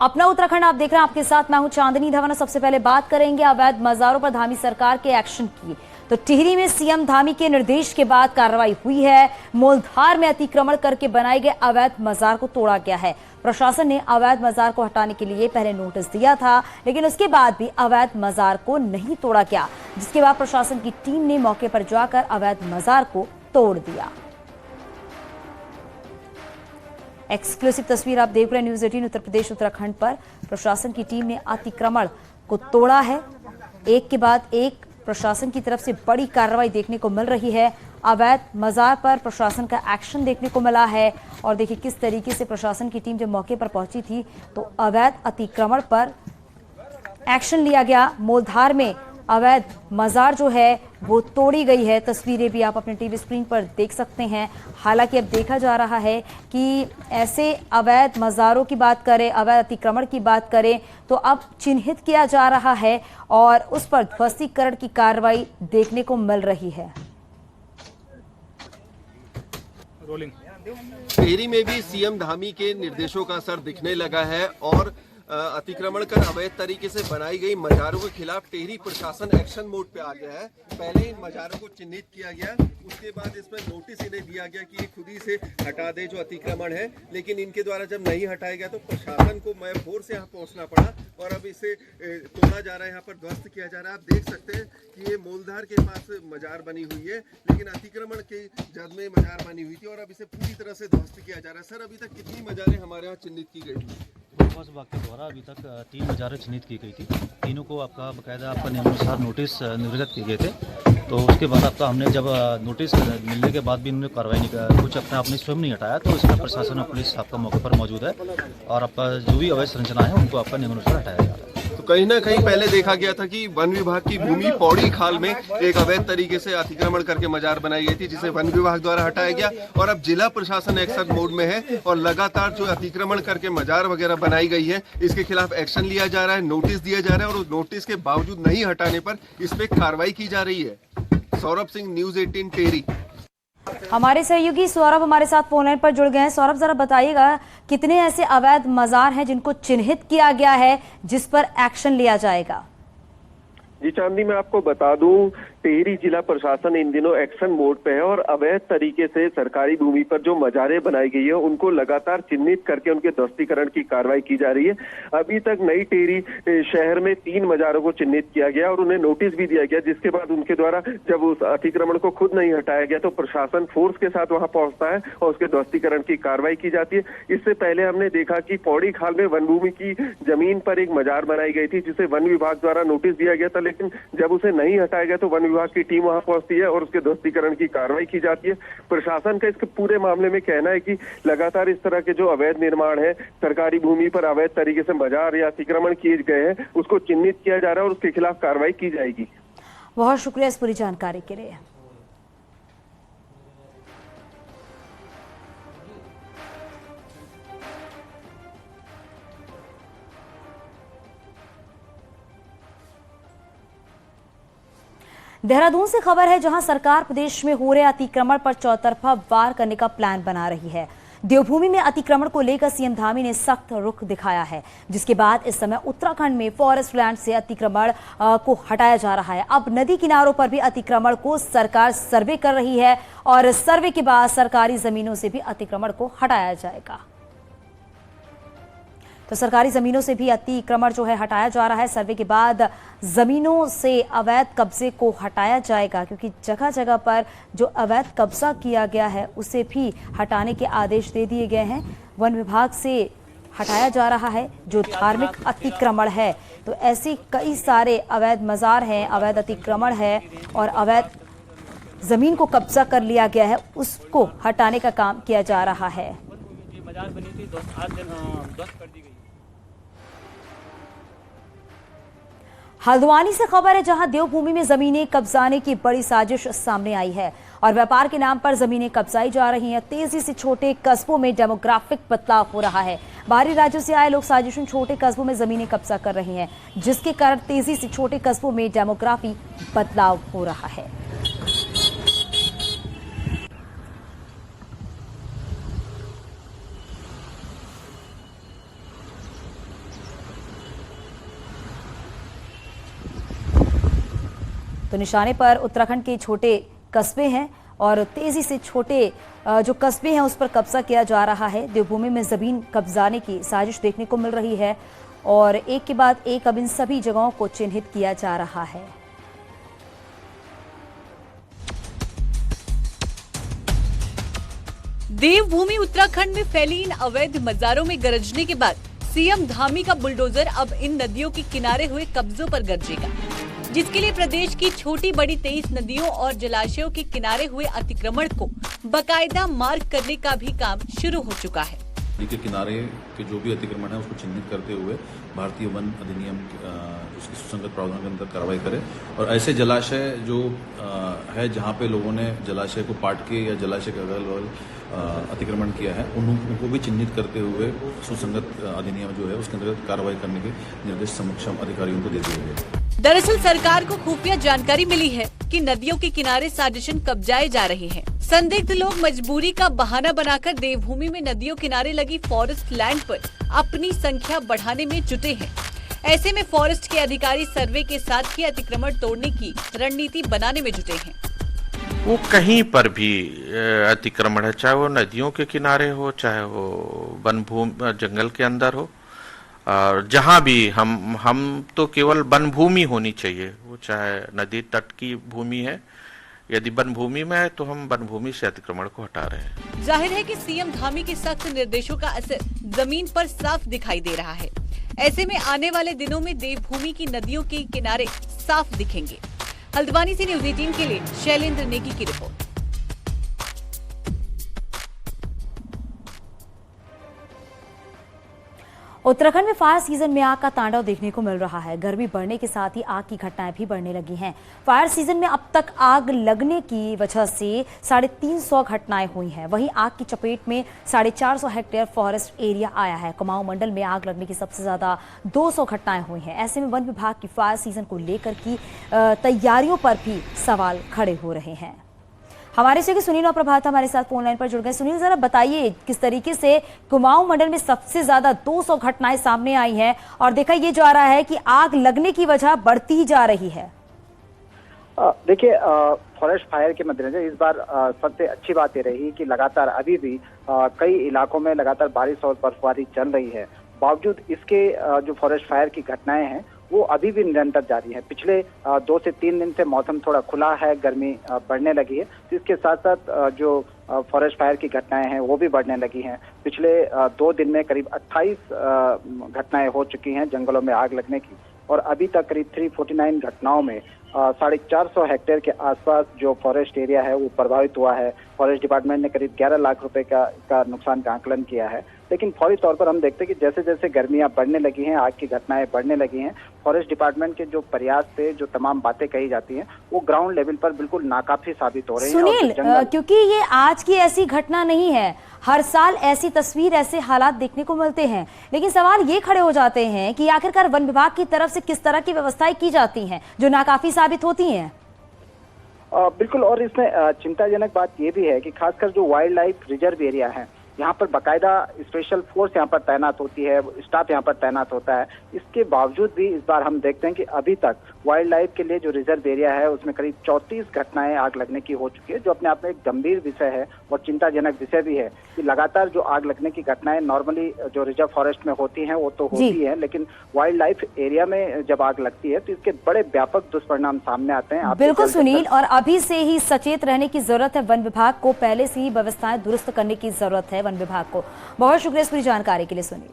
अपना उत्तराखंड आप देख रहे हैं, आपके साथ मैं हूं चांदनी धवन। सबसे पहले बात करेंगे अवैध मजारों पर धामी सरकार के एक्शन की। तो टिहरी में सीएम धामी के निर्देश के बाद कार्रवाई हुई है। मोलधार में अतिक्रमण करके बनाए गए अवैध मजार को तोड़ा गया है। प्रशासन ने अवैध मजार को हटाने के लिए पहले नोटिस दिया था, लेकिन उसके बाद भी अवैध मजार को नहीं तोड़ा गया, जिसके बाद प्रशासन की टीम ने मौके पर जाकर अवैध मजार को तोड़ दिया। एक्सक्लूसिव तस्वीर आप देख रहे हैं न्यूज़ 18 उत्तर प्रदेश उत्तराखंड पर। प्रशासन की टीम ने अतिक्रमण को तोड़ा है। एक के बाद एक प्रशासन की तरफ से बड़ी कार्रवाई देखने को मिल रही है। अवैध मजार पर प्रशासन का एक्शन देखने को मिला है। और देखिए किस तरीके से प्रशासन की टीम जब मौके पर पहुंची थी तो अवैध अतिक्रमण पर एक्शन लिया गया। मोलधार में अवैध मजार जो है वो तोड़ी गई है। तस्वीरें भी आप अपने टीवी स्क्रीन पर देख सकते हैं। हालांकि अब देखा जा रहा है कि ऐसे अवैध मजारों की बात करें, अवैध अतिक्रमण की बात करें तो अब चिन्हित किया जा रहा है और उस पर ध्वस्तीकरण की कार्रवाई देखने को मिल रही है। टिहरी में भी सीएम धामी के निर्देशों का असर दिखने लगा है और अतिक्रमण कर अवैध तरीके से बनाई गई मजारों के खिलाफ टिहरी प्रशासन एक्शन मोड पे आ गया है। पहले इन मजारों को चिन्हित किया गया, उसके बाद इसमें नोटिस इन्हें दिया गया कि ये खुद ही से हटा दे जो अतिक्रमण है, लेकिन इनके द्वारा जब नहीं हटाया गया तो प्रशासन को मैं फोर्स से यहाँ पहुँचना पड़ा और अब इसे तोड़ा जा रहा है, यहाँ पर ध्वस्त किया जा रहा है। आप देख सकते हैं कि ये मोलधार के पास मजार बनी हुई है, लेकिन अतिक्रमण के जद में मजार बनी हुई थी और अब इसे पूरी तरह से ध्वस्त किया जा रहा है। सर, अभी तक कितनी मजारें हमारे यहाँ चिन्हित की गई थी? बस विभाग के द्वारा अभी तक 3 मजारें चिन्हित की गई थी। तीनों को आपका बाकायदा आपका नियमानुसार नोटिस निर्गत किए गए थे। तो उसके बाद आपका हमने जब नोटिस मिलने के बाद भी इन्होंने कार्रवाई नहीं किया, कुछ अपने आपने स्वयं नहीं हटाया, तो इसमें प्रशासन और पुलिस आपका मौके पर मौजूद है और आपका जो भी अवैध संरचना है उनको आपका नियमानुसार हटाया जा रहा है। तो कहीं ना कहीं पहले देखा गया था कि वन विभाग की भूमि पौड़ी खाल में एक अवैध तरीके से अतिक्रमण करके मजार बनाई गई थी, जिसे वन विभाग द्वारा हटाया गया और अब जिला प्रशासन एक्शन मोड में है और लगातार जो अतिक्रमण करके मजार वगैरह बनाई गई है इसके खिलाफ एक्शन लिया जा रहा है, नोटिस दिया जा रहा है और उस नोटिस के बावजूद नहीं हटाने पर इस पे कार्रवाई की जा रही है। सौरभ सिंह, न्यूज़ 18 टिहरी। हमारे सहयोगी सौरभ हमारे साथ फोन लाइन पर जुड़ गए हैं। सौरभ, जरा बताइएगा कितने ऐसे अवैध मजार हैं जिनको चिन्हित किया गया है जिस पर एक्शन लिया जाएगा? जी चांदनी, मैं आपको बता दूं, टिहरी जिला प्रशासन इन दिनों एक्शन मोड पे है और अवैध तरीके से सरकारी भूमि पर जो मजारें बनाई गई है उनको लगातार चिन्हित करके उनके ध्वस्तीकरण की कार्रवाई की जा रही है। अभी तक नई टिहरी शहर में 3 मजारों को चिन्हित किया गया और उन्हें नोटिस भी दिया गया, जिसके बाद उनके द्वारा जब उस अतिक्रमण को खुद नहीं हटाया गया तो प्रशासन फोर्स के साथ वहां पहुंचता है और उसके ध्वस्तीकरण की कार्रवाई की जाती है। इससे पहले हमने देखा कि पौड़ी खाल में वन भूमि की जमीन पर एक मजार बनाई गई थी, जिसे वन विभाग द्वारा नोटिस दिया गया था, लेकिन जब उसे नहीं हटाया गया तो वन विभाग की टीम वहां पहुंचती है और उसके ध्वस्तीकरण की कार्रवाई की जाती है। प्रशासन का इसके पूरे मामले में कहना है कि लगातार इस तरह के जो अवैध निर्माण है, सरकारी भूमि पर अवैध तरीके से मजार या अतिक्रमण किए गए हैं, उसको चिन्हित किया जा रहा है और उसके खिलाफ कार्रवाई की जाएगी। बहुत शुक्रिया इस पूरी जानकारी के लिए। देहरादून से खबर है, जहां सरकार प्रदेश में हो रहे अतिक्रमण पर चौतरफा वार करने का प्लान बना रही है। देवभूमि में अतिक्रमण को लेकर सीएम धामी ने सख्त रुख दिखाया है, जिसके बाद इस समय उत्तराखंड में फॉरेस्ट लैंड से अतिक्रमण को हटाया जा रहा है। अब नदी किनारों पर भी अतिक्रमण को सरकार सर्वे कर रही है और सर्वे के बाद सरकारी जमीनों से भी अतिक्रमण को हटाया जाएगा। तो सरकारी जमीनों से भी अतिक्रमण जो है हटाया जा रहा है। सर्वे के बाद जमीनों से अवैध कब्जे को हटाया जाएगा, क्योंकि जगह जगह पर जो अवैध कब्जा किया गया है उसे भी हटाने के आदेश दे दिए गए हैं। वन विभाग से हटाया जा रहा है जो धार्मिक अतिक्रमण है। तो ऐसे कई सारे अवैध मजार हैं, अवैध अतिक्रमण है और अवैध जमीन को कब्जा कर लिया गया है, उसको हटाने का काम किया जा रहा है। मजार बनी थी, आज ध्वस्त कर दी गई। हल्द्वानी से खबर है, जहां देवभूमि में जमीनें कब्जाने की बड़ी साजिश सामने आई है और व्यापार के नाम पर जमीनें कब्जाई जा रही हैं। तेजी से छोटे कस्बों में डेमोग्राफिक बदलाव हो रहा है। बाहरी राज्यों से आए लोग साजिशों छोटे कस्बों में जमीनें कब्जा कर रहे हैं, जिसके कारण तेजी से छोटे कस्बों में डेमोग्राफी बदलाव हो रहा है। तो निशाने पर उत्तराखंड के छोटे कस्बे हैं और तेजी से छोटे जो कस्बे हैं उस पर कब्जा किया जा रहा है। देवभूमि में जमीन कब्जाने की साजिश देखने को मिल रही है और एक के बाद एक अब इन सभी जगहों को चिन्हित किया जा रहा है। देवभूमि उत्तराखंड में फैली इन अवैध मजारों में गरजने के बाद सीएम धामी का बुलडोजर अब इन नदियों के किनारे हुए कब्जों पर गरजेगा, जिसके लिए प्रदेश की छोटी बड़ी 23 नदियों और जलाशयों के किनारे हुए अतिक्रमण को बकायदा मार्क करने का भी काम शुरू हो चुका है। नदी के किनारे के जो भी अतिक्रमण है उसको चिन्हित करते हुए भारतीय वन अधिनियम उसकी सुसंगत प्रावधान के अंदर कार्रवाई करे और ऐसे जलाशय जो है जहां पे लोगों ने जलाशय को पाट के या जलाशय के अगल बगल अतिक्रमण किया है उनको भी चिन्हित करते हुए सुसंगत अधिनियम जो है उसके अंतर्गत कार्रवाई करने के निर्देश सक्षम अधिकारियों को दे दिए गए। दरअसल सरकार को खुफिया जानकारी मिली है कि नदियों के किनारे साजिशन कब्जाए जा रहे हैं। संदिग्ध लोग मजबूरी का बहाना बनाकर देवभूमि में नदियों किनारे लगी फॉरेस्ट लैंड पर अपनी संख्या बढ़ाने में जुटे हैं। ऐसे में फॉरेस्ट के अधिकारी सर्वे के साथ ही अतिक्रमण तोड़ने की रणनीति बनाने में जुटे हैं। वो कहीं पर भी अतिक्रमण है, चाहे वो नदियों के किनारे हो, चाहे वो वन भूमि जंगल के अंदर हो, और जहां भी हम तो केवल वन भूमि होनी चाहिए, वो चाहे नदी तट की भूमि है, यदि वन भूमि में है तो हम वन भूमि से अतिक्रमण को हटा रहे हैं। जाहिर है कि सीएम धामी के सख्त निर्देशों का असर जमीन पर साफ दिखाई दे रहा है। ऐसे में आने वाले दिनों में देवभूमि की नदियों के किनारे साफ दिखेंगे। हल्द्वानी से न्यूज़ 18 के लिए शैलेंद्र नेगी की रिपोर्ट। उत्तराखंड में फायर सीजन में आग का तांडव देखने को मिल रहा है। गर्मी बढ़ने के साथ ही आग की घटनाएं भी बढ़ने लगी हैं। फायर सीजन में अब तक आग लगने की वजह से 350 घटनाएं हुई हैं। वहीं आग की चपेट में 450 हेक्टेयर फॉरेस्ट एरिया आया है। कुमाऊं मंडल में आग लगने की सबसे ज्यादा 200 घटनाएं हुई हैं। ऐसे में वन विभाग की फायर सीजन को लेकर की तैयारियों पर भी सवाल खड़े हो रहे हैं। हमारे से सुनील और प्रभात हमारे साथ फोन लाइन पर जुड़ गए। सुनील, जरा बताइए किस तरीके से कुमाऊं मंडल में सबसे ज्यादा 200 घटनाएं सामने आई हैं और देखा ये जा रहा है कि आग लगने की वजह बढ़ती जा रही है। देखिए, फॉरेस्ट फायर के मद्देनजर इस बार सबसे अच्छी बात ये रही कि लगातार अभी भी कई इलाकों में लगातार बारिश और बर्फबारी चल रही है। बावजूद इसके जो फॉरेस्ट फायर की घटनाएं हैं वो अभी भी निरंतर जारी है। पिछले 2 से 3 दिन से मौसम थोड़ा खुला है, गर्मी बढ़ने लगी है। तो इसके साथ साथ जो फॉरेस्ट फायर की घटनाएं हैं वो भी बढ़ने लगी हैं। पिछले 2 दिन में करीब 28 घटनाएं हो चुकी हैं जंगलों में आग लगने की और अभी तक करीब 349 घटनाओं में 450 हेक्टेयर के आसपास जो फॉरेस्ट एरिया है वो प्रभावित हुआ है। फॉरेस्ट डिपार्टमेंट ने करीब 11 लाख रुपए का नुकसान का आकलन किया है। लेकिन फौरी तौर पर हम देखते हैं कि जैसे जैसे गर्मियां बढ़ने लगी हैं, आग की घटनाएं बढ़ने लगी हैं, फॉरेस्ट डिपार्टमेंट के जो प्रयास थे, जो तमाम बातें कही जाती हैं, वो ग्राउंड लेवल पर बिल्कुल नाकाफी साबित हो रही हैं। सुनील, क्योंकि ये आज की ऐसी घटना नहीं है, हर साल ऐसी तस्वीर, ऐसे हालात देखने को मिलते हैं। लेकिन सवाल ये खड़े हो जाते हैं कि आखिरकार वन विभाग की तरफ से किस तरह की व्यवस्थाएं की जाती हैं जो नाकाफी साबित होती हैं। बिल्कुल, और इसमें चिंताजनक बात ये भी है कि खासकर जो वाइल्ड लाइफ रिजर्व एरिया है यहाँ पर बाकायदा स्पेशल फोर्स यहाँ पर तैनात होती है, स्टाफ यहाँ पर तैनात होता है। इसके बावजूद भी इस बार हम देखते हैं कि अभी तक वाइल्ड लाइफ के लिए जो रिजर्व एरिया है उसमें करीब 34 घटनाएं आग लगने की हो चुकी है, जो अपने आप में एक गंभीर विषय है और चिंताजनक विषय भी है कि लगातार जो आग लगने की घटनाएं नॉर्मली जो रिजर्व फॉरेस्ट में होती हैं वो तो होती है, लेकिन वाइल्ड लाइफ एरिया में जब आग लगती है तो इसके बड़े व्यापक दुष्परिणाम सामने आते हैं। बिल्कुल सुनील, और अभी से ही सचेत रहने की जरूरत है। वन विभाग को पहले से ही व्यवस्थाएं दुरुस्त करने की जरूरत है वन विभाग को। बहुत शुक्रिया इस पूरी जानकारी के लिए सुनील।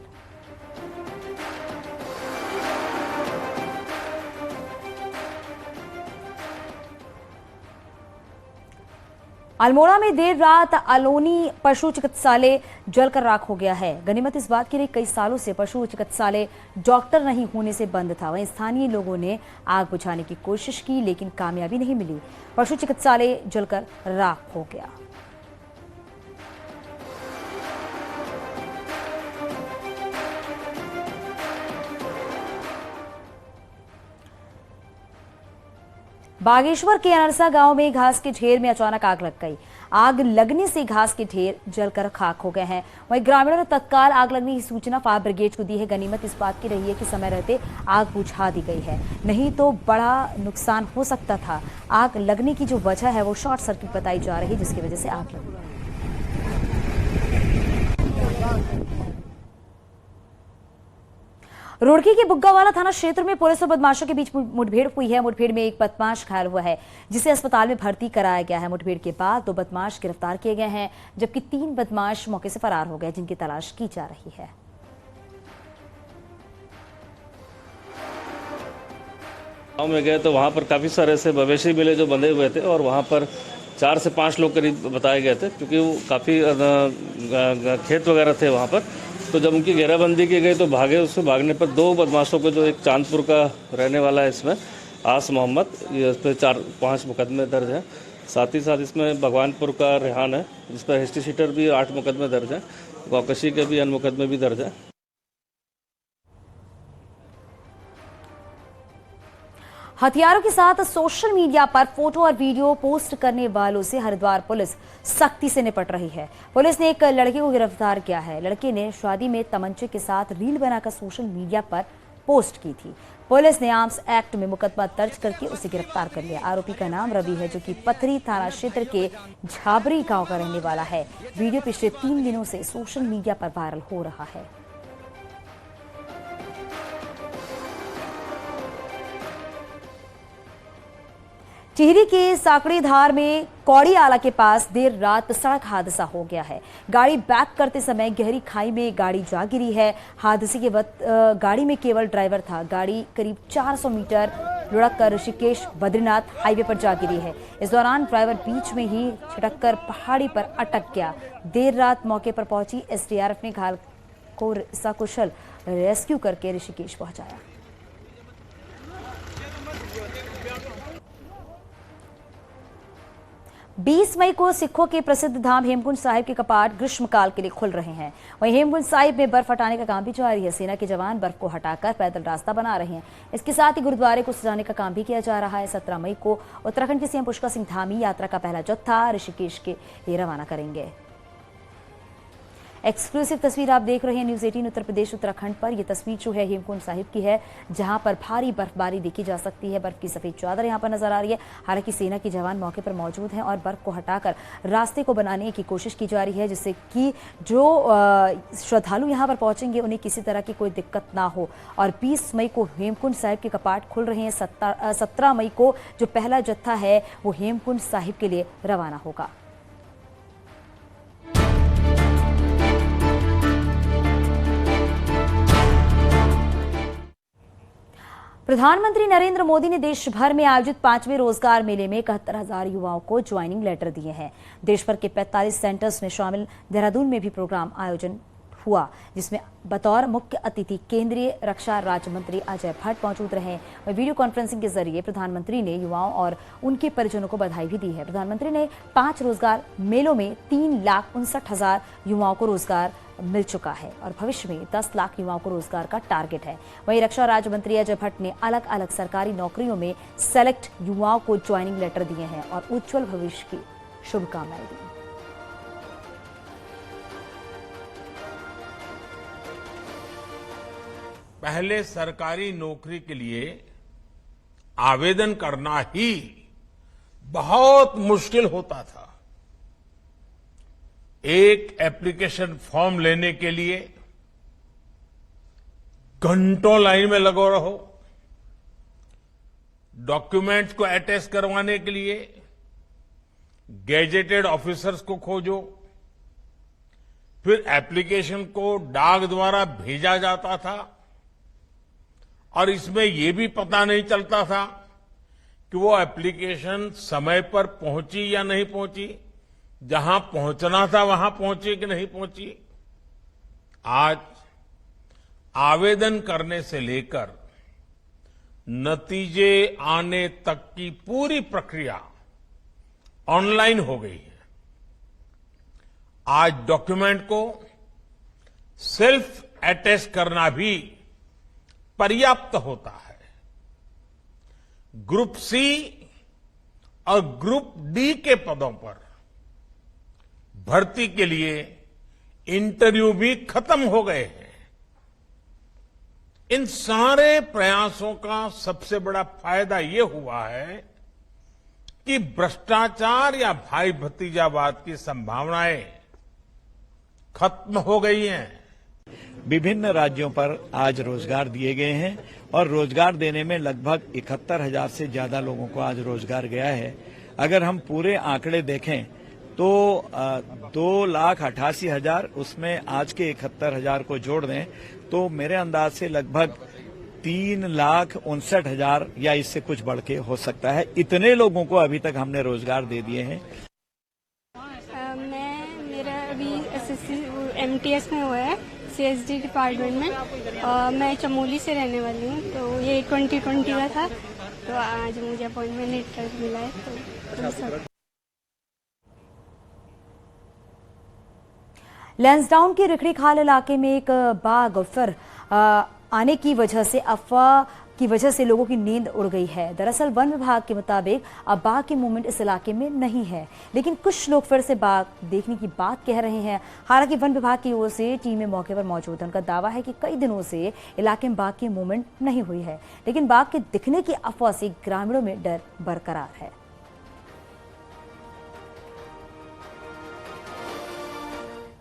अल्मोड़ा में देर रात अलोनी पशु चिकित्सालय जलकर राख हो गया है। गनीमत इस बात की रही कई सालों से पशु चिकित्सालय डॉक्टर नहीं होने से बंद था। वहीं स्थानीय लोगों ने आग बुझाने की कोशिश की लेकिन कामयाबी नहीं मिली। पशु चिकित्सालय जलकर राख हो गया। बागेश्वर के अनरसा गांव में घास के ढेर में अचानक आग लग गई। आग लगने से घास के ढेर जलकर खाक हो गए हैं। वहीं ग्रामीणों ने तत्काल आग लगने की सूचना फायर ब्रिगेड को दी है। गनीमत इस बात की रही है कि समय रहते आग बुझा दी गई है, नहीं तो बड़ा नुकसान हो सकता था। आग लगने की जो वजह है वो शॉर्ट सर्किट बताई जा रही है, जिसकी वजह से आग लगी। रुड़की के बुग्गावाला थाना क्षेत्र में पुलिस और बदमाशों के बीच मुठभेड़ हुई है। मुठभेड़ में एक बदमाश घायल हुआ है, जिसे अस्पताल में भर्ती कराया गया है। मुठभेड़ के बाद 2 बदमाश गिरफ्तार किए गए हैं, जबकि 3 बदमाश मौके से फरार हो गए, जिनकी तलाश की जा रही है। गांव में गए तो वहां पर काफी सारे ऐसे मवेशी मिले जो बंधे हुए थे, और वहां पर 4 से 5 लोग करीब बताए गए थे, क्योंकि वो काफी खेत वगैरह थे वहां पर। तो जब उनकी घेराबंदी की गई तो भागे। उससे भागने पर 2 बदमाशों को, जो एक चांदपुर का रहने वाला है इसमें आस मोहम्मद, ये इस पर 4-5 मुकदमे दर्ज हैं। साथ ही साथ इसमें भगवानपुर का रेहान है, जिस पर हिस्ट्री शीटर भी 8 मुकदमे दर्ज हैं। गौकशी के भी अन्य मुकदमे भी दर्ज हैं। हथियारों के साथ सोशल मीडिया पर फोटो और वीडियो पोस्ट करने वालों से हरिद्वार पुलिस सख्ती से निपट रही है। पुलिस ने एक लड़के को गिरफ्तार किया है। लड़के ने शादी में तमंचे के साथ रील बनाकर सोशल मीडिया पर पोस्ट की थी। पुलिस ने आर्म्स एक्ट में मुकदमा दर्ज करके उसे गिरफ्तार कर लिया। आरोपी का नाम रवि है, जो कि पथरी थाना क्षेत्र के झाबरी गांव का रहने वाला है। वीडियो पिछले 3 दिनों से सोशल मीडिया पर वायरल हो रहा है। टिहरी के साकड़ीधार में कौड़ी आला के पास देर रात सड़क हादसा हो गया है। गाड़ी बैक करते समय गहरी खाई में गाड़ी जा गिरी है। हादसे के वक्त गाड़ी में केवल ड्राइवर था। गाड़ी करीब 400 मीटर लुढ़ककर ऋषिकेश बद्रीनाथ हाईवे पर जा गिरी है। इस दौरान ड्राइवर बीच में ही छिटककर पहाड़ी पर अटक गया। देर रात मौके पर पहुंची एसडीआरएफ ने घायल को सकुशल रेस्क्यू करके ऋषिकेश पहुंचाया। बीस मई को सिखों के प्रसिद्ध धाम हेमकुंड साहिब के कपाट ग्रीष्मकाल के लिए खुल रहे हैं। वहीं हेमकुंड साहिब में बर्फ हटाने का काम भी जारी है। सेना के जवान बर्फ को हटाकर पैदल रास्ता बना रहे हैं। इसके साथ ही गुरुद्वारे को सजाने का काम भी किया जा रहा है। 17 मई को उत्तराखंड के सीएम पुष्कर सिंह धामी यात्रा का पहला जत्था ऋषिकेश के लिए रवाना करेंगे। एक्सक्लूसिव तस्वीर आप देख रहे हैं न्यूज़ 18 उत्तर प्रदेश उत्तराखंड पर। यह तस्वीर जो है हेमकुंड साहिब की है, जहां पर भारी बर्फबारी देखी जा सकती है। बर्फ की सफेद चादर यहां पर नजर आ रही है। हालांकि सेना के जवान मौके पर मौजूद हैं और बर्फ को हटाकर रास्ते को बनाने की कोशिश की जा रही है, जिससे कि जो श्रद्धालु यहां पर पहुंचेंगे उन्हें किसी तरह की कोई दिक्कत ना हो। और 20 मई को हेमकुंड साहिब के कपाट खुल रहे हैं। 17 मई को जो पहला जत्था है वो हेमकुंड साहिब के लिए रवाना होगा। प्रधानमंत्री नरेंद्र मोदी ने देश भर में आयोजित 5वें रोजगार मेले में 71,000 युवाओं को ज्वाइनिंग लेटर दिए हैं। देश भर के 45 सेंटर्स में शामिल देहरादून में भी प्रोग्राम आयोजन हुआ, जिसमें बतौर मुख्य अतिथि केंद्रीय रक्षा राज्य मंत्री अजय भट्ट मौजूद रहे। वीडियो कॉन्फ्रेंसिंग के जरिए प्रधानमंत्री ने युवाओं और उनके परिजनों को बधाई भी दी है। प्रधानमंत्री ने 5 रोजगार मेलों में 3,59,000 युवाओं को रोजगार मिल चुका है और भविष्य में 10 लाख युवाओं को रोजगार का टारगेट है। वहीं रक्षा राज्य मंत्री अजय भट्ट ने अलग अलग सरकारी नौकरियों में सेलेक्ट युवाओं को ज्वाइनिंग लेटर दिए हैं और उज्जवल भविष्य की शुभकामनाएं दी। पहले सरकारी नौकरी के लिए आवेदन करना ही बहुत मुश्किल होता था। एक एप्लीकेशन फॉर्म लेने के लिए घंटों लाइन में लगो रहो, डॉक्यूमेंट्स को अटैच करवाने के लिए गैजेटेड ऑफिसर्स को खोजो, फिर एप्लीकेशन को डाक द्वारा भेजा जाता था और इसमें यह भी पता नहीं चलता था कि वो एप्लीकेशन समय पर पहुंची या नहीं पहुंची, जहां पहुंचना था वहां पहुंची कि नहीं पहुंची। आज आवेदन करने से लेकर नतीजे आने तक की पूरी प्रक्रिया ऑनलाइन हो गई है। आज डॉक्यूमेंट को सेल्फ अटेस्ट करना भी पर्याप्त होता है। ग्रुप सी और ग्रुप डी के पदों पर भर्ती के लिए इंटरव्यू भी खत्म हो गए हैं। इन सारे प्रयासों का सबसे बड़ा फायदा ये हुआ है कि भ्रष्टाचार या भाई भतीजावाद की संभावनाएं खत्म हो गई हैं। विभिन्न राज्यों पर आज रोजगार दिए गए हैं और रोजगार देने में लगभग 71,000 से ज्यादा लोगों को आज रोजगार गया है। अगर हम पूरे आंकड़े देखें तो 2,88,000 उसमें आज के 71,000 को जोड़ दें तो मेरे अंदाज से लगभग 3,59,000 या इससे कुछ बढ़ के हो सकता है। इतने लोगों को अभी तक हमने रोजगार दे दिए हैं। मेरा अभी एसएससी एमटीएस में हुआ है सीएसडी डिपार्टमेंट में। मैं चमोली से रहने वाली हूँ, तो ये 2020 का था, तो आज मुझे अपॉइंटमेंट लेटर मिला है। तो सब लैंसडाउन के रिखड़ी खाल इलाके में एक बाघ फिर आने की वजह से अफवाह की वजह से लोगों की नींद उड़ गई है। दरअसल वन विभाग के मुताबिक अब बाघ की मूवमेंट इस इलाके में नहीं है, लेकिन कुछ लोग फिर से बाघ देखने की बात कह रहे हैं। हालांकि वन विभाग की ओर से टीमें मौके पर मौजूद है। उनका दावा है कि कई दिनों से इलाके में बाघ की मूवमेंट नहीं हुई है, लेकिन बाघ के दिखने की अफवाह से ग्रामीणों में डर बरकरार है।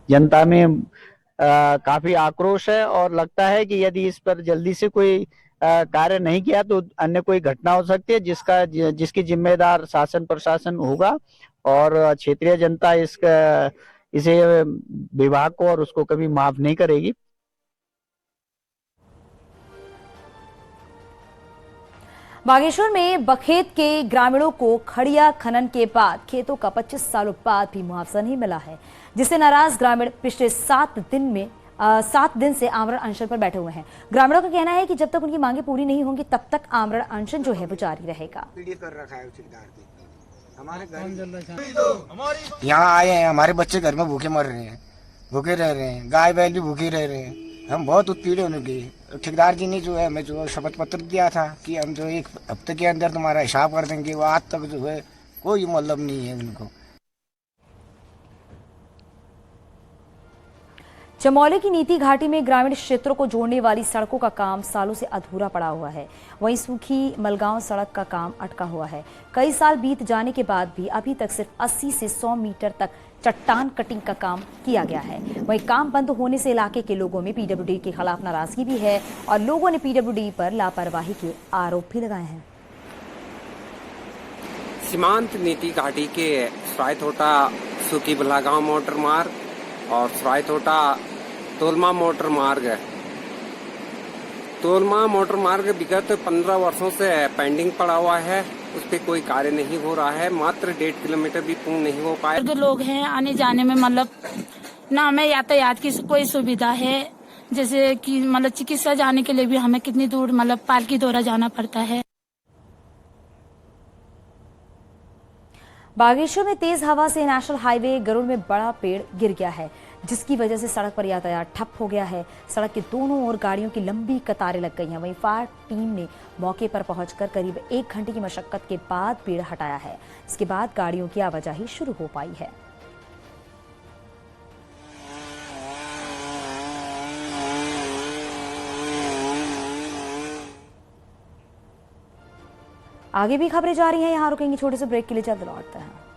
जनता में काफी आक्रोश है और लगता है कि यदि इस पर जल्दी से कोई कार्य नहीं किया तो अन्य कोई घटना हो सकती है जिसकी जिम्मेदार शासन प्रशासन होगा और क्षेत्रीय जनता इसे विभाग को और उसको कभी माफ नहीं करेगी। बागेश्वर में बखेत के ग्रामीणों को खड़िया खनन के बाद खेतों का 25 सालों बाद भी मुआवजा नहीं मिला है, जिससे नाराज ग्रामीण पिछले 7 दिन से आमरण अनशन पर बैठे हुए हैं। ग्रामीणों का कहना है कि जब तक उनकी मांगे पूरी नहीं होंगी तब तक आमरण अनशन जो है वो जारी रहेगा। यहाँ आए हैं, हमारे बच्चे घर में भूखे मर रहे हैं, भूखे रह रहे हैं, गाय बैल भी भूखे रह रहे हैं। हम बहुत उत्पीड़ित होने गए। ठेकेदार जी ने जो है हमें जो शपथ पत्र दिया था कि हम जो 1 हफ्ते के अंदर तुम्हारा हिसाब कर देंगे, वो आज तक जो है कोई मतलब नहीं है उनको। चमोली की नीति घाटी में ग्रामीण क्षेत्रों को जोड़ने वाली सड़कों का काम सालों से अधूरा पड़ा हुआ है। वहीं सूखी मलगांव सड़क का काम अटका हुआ है। कई साल बीत जाने के बाद भी अभी तक सिर्फ 80 से 100 मीटर तक चट्टान कटिंग का काम किया गया है। वहीं काम बंद होने से इलाके के लोगों में पीडब्ल्यूडी के खिलाफ नाराजगी भी है और लोगों ने पीडब्ल्यूडी पर लापरवाही के आरोप भी लगाए हैं। सीमांत नीति घाटी के सरायथोटा सूखी मलगांव मोटर मार्ग और सरायथोटा तोलमा मोटर मार्ग है। तोलमा मोटर मार्ग विगत 15 वर्षों से पेंडिंग पड़ा हुआ है, उस पर कोई कार्य नहीं हो रहा है। मात्र 1.5 किलोमीटर भी पूर्ण नहीं हो पाए। जो लोग हैं आने जाने में मतलब ना हमें यातायात की कोई सुविधा है, जैसे कि मतलब चिकित्सा जाने के लिए भी हमें कितनी दूर मतलब पालकी द्वारा जाना पड़ता है। बागेश्वर में तेज हवा से नेशनल हाईवे गरुड़ में बड़ा पेड़ गिर गया है, जिसकी वजह से सड़क पर यातायात ठप हो गया है। सड़क के दोनों ओर गाड़ियों की लंबी कतारें लग गई हैं। वहीं फायर टीम ने मौके पर पहुंचकर करीब 1 घंटे की मशक्कत के बाद पेड़ हटाया है। इसके बाद गाड़ियों की आवाजाही शुरू हो पाई है। आगे भी खबरें जारी हैं, यहां रुकेंगे छोटे से ब्रेक के लिए, जल्द लौटते हैं।